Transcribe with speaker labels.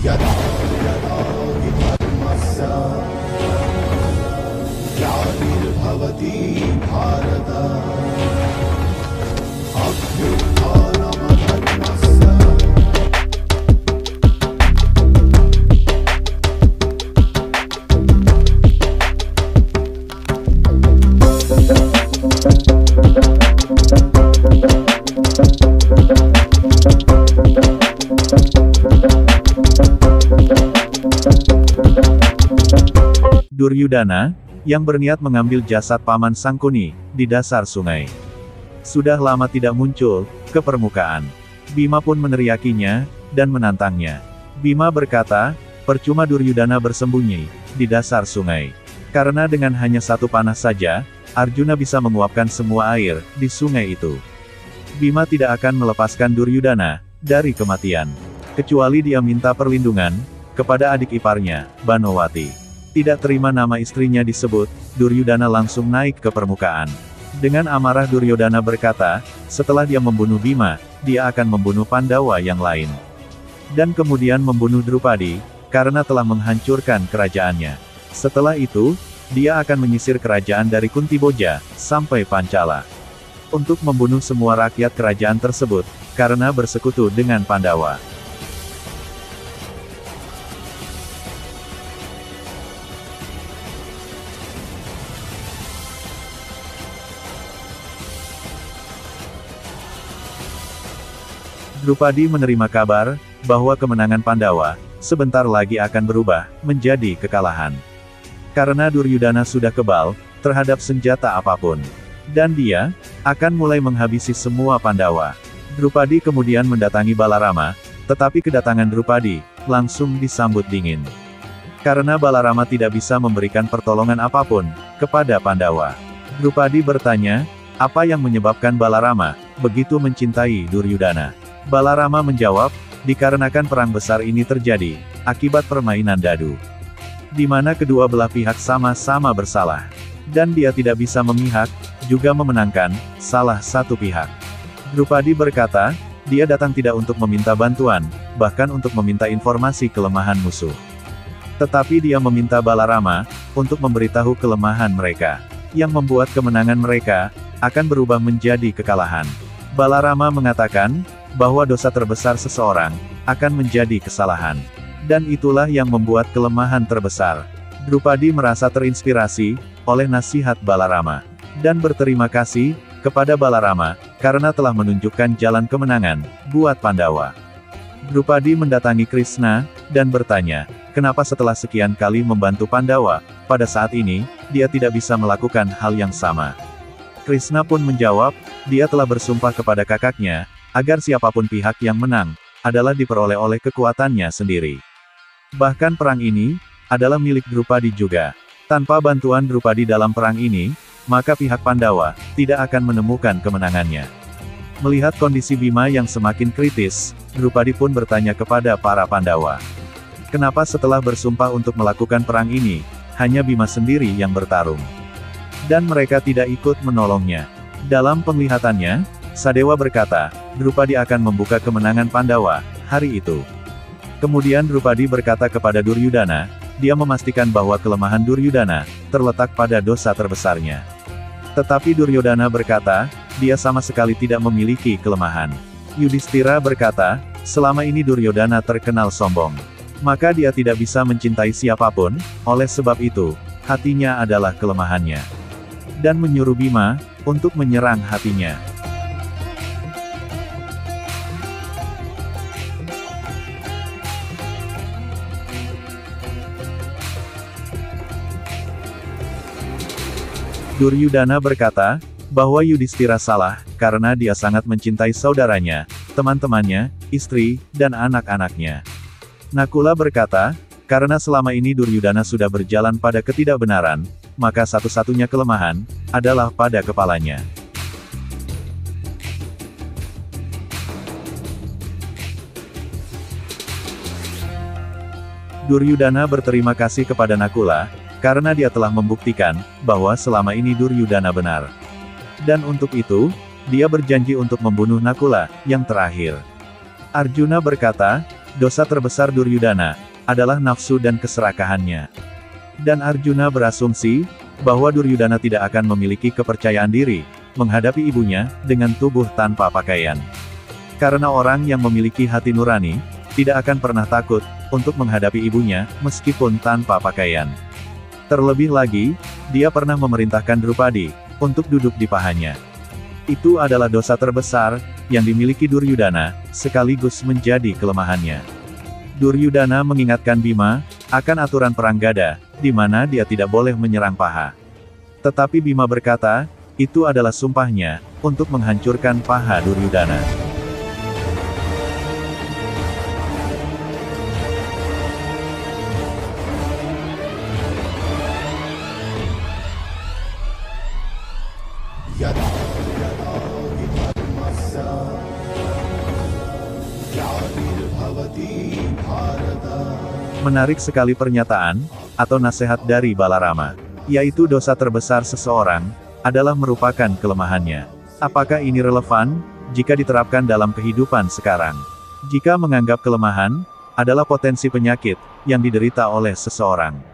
Speaker 1: यदा यदा हि धर्मस्य ग्लानिर्भवति भारत अभ्युत्थानमधर्मस्य।
Speaker 2: Duryudana, yang berniat mengambil jasad paman Sangkuni, di dasar sungai. Sudah lama tidak muncul, ke permukaan. Bima pun meneriakinya, dan menantangnya. Bima berkata, percuma Duryudana bersembunyi, di dasar sungai. Karena dengan hanya satu panah saja, Arjuna bisa menguapkan semua air, di sungai itu. Bima tidak akan melepaskan Duryudana, dari kematian. Kecuali dia minta perlindungan, kepada adik iparnya, Banowati. Tidak terima nama istrinya disebut, Duryudana langsung naik ke permukaan. Dengan amarah Duryodhana berkata, setelah dia membunuh Bima, dia akan membunuh Pandawa yang lain. Dan kemudian membunuh Drupadi, karena telah menghancurkan kerajaannya. Setelah itu, dia akan menyisir kerajaan dari Kuntiboja, sampai Pancala. Untuk membunuh semua rakyat kerajaan tersebut, karena bersekutu dengan Pandawa. Drupadi menerima kabar, bahwa kemenangan Pandawa, sebentar lagi akan berubah, menjadi kekalahan. Karena Duryudana sudah kebal, terhadap senjata apapun. Dan dia, akan mulai menghabisi semua Pandawa. Drupadi kemudian mendatangi Balarama, tetapi kedatangan Drupadi, langsung disambut dingin. Karena Balarama tidak bisa memberikan pertolongan apapun, kepada Pandawa. Drupadi bertanya, apa yang menyebabkan Balarama, begitu mencintai Duryudana? Balarama menjawab, dikarenakan perang besar ini terjadi, akibat permainan dadu. Di mana kedua belah pihak sama-sama bersalah. Dan dia tidak bisa memihak, juga memenangkan, salah satu pihak. Drupadi berkata, dia datang tidak untuk meminta bantuan, bahkan untuk meminta informasi kelemahan musuh. Tetapi dia meminta Balarama, untuk memberitahu kelemahan mereka. Yang membuat kemenangan mereka, akan berubah menjadi kekalahan. Balarama mengatakan, bahwa dosa terbesar seseorang, akan menjadi kesalahan. Dan itulah yang membuat kelemahan terbesar. Drupadi merasa terinspirasi, oleh nasihat Balarama. Dan berterima kasih, kepada Balarama, karena telah menunjukkan jalan kemenangan, buat Pandawa. Drupadi mendatangi Krishna, dan bertanya, kenapa setelah sekian kali membantu Pandawa, pada saat ini, dia tidak bisa melakukan hal yang sama. Krishna pun menjawab, dia telah bersumpah kepada kakaknya, agar siapapun pihak yang menang, adalah diperoleh oleh kekuatannya sendiri. Bahkan perang ini, adalah milik Drupadi juga. Tanpa bantuan Drupadi dalam perang ini, maka pihak Pandawa, tidak akan menemukan kemenangannya. Melihat kondisi Bima yang semakin kritis, Drupadi pun bertanya kepada para Pandawa. Kenapa setelah bersumpah untuk melakukan perang ini, hanya Bima sendiri yang bertarung? Dan mereka tidak ikut menolongnya. Dalam penglihatannya, Sadewa berkata, Drupadi akan membuka kemenangan Pandawa, hari itu. Kemudian Drupadi berkata kepada Duryudana, dia memastikan bahwa kelemahan Duryudana, terletak pada dosa terbesarnya. Tetapi Duryodhana berkata, dia sama sekali tidak memiliki kelemahan. Yudhistira berkata, selama ini Duryodhana terkenal sombong. Maka dia tidak bisa mencintai siapapun, oleh sebab itu, hatinya adalah kelemahannya. Dan menyuruh Bima, untuk menyerang hatinya. Duryudana berkata, bahwa Yudhistira salah, karena dia sangat mencintai saudaranya, teman-temannya, istri, dan anak-anaknya. Nakula berkata, karena selama ini Duryudana sudah berjalan pada ketidakbenaran, maka satu-satunya kelemahan, adalah pada kepalanya. Duryudana berterima kasih kepada Nakula, karena dia telah membuktikan, bahwa selama ini Duryudana benar. Dan untuk itu, dia berjanji untuk membunuh Nakula, yang terakhir. Arjuna berkata, dosa terbesar Duryudana adalah nafsu dan keserakahannya. Dan Arjuna berasumsi bahwa Duryudana tidak akan memiliki kepercayaan diri menghadapi ibunya dengan tubuh tanpa pakaian. Karena orang yang memiliki hati nurani tidak akan pernah takut untuk menghadapi ibunya meskipun tanpa pakaian. Terlebih lagi, dia pernah memerintahkan Drupadi untuk duduk di pahanya. Itu adalah dosa terbesar yang dimiliki Duryudana, sekaligus menjadi kelemahannya. Duryudana mengingatkan Bima akan aturan perang gada, di mana dia tidak boleh menyerang paha. Tetapi Bima berkata, itu adalah sumpahnya untuk menghancurkan paha Duryudana.
Speaker 1: यदा यदा हि धर्मस्य ग्लानिर्भवति Bharat.
Speaker 2: Menarik sekali pernyataan, atau nasihat dari Balarama. Yaitu dosa terbesar seseorang, adalah merupakan kelemahannya. Apakah ini relevan, jika diterapkan dalam kehidupan sekarang? Jika menganggap kelemahan, adalah potensi penyakit, yang diderita oleh seseorang.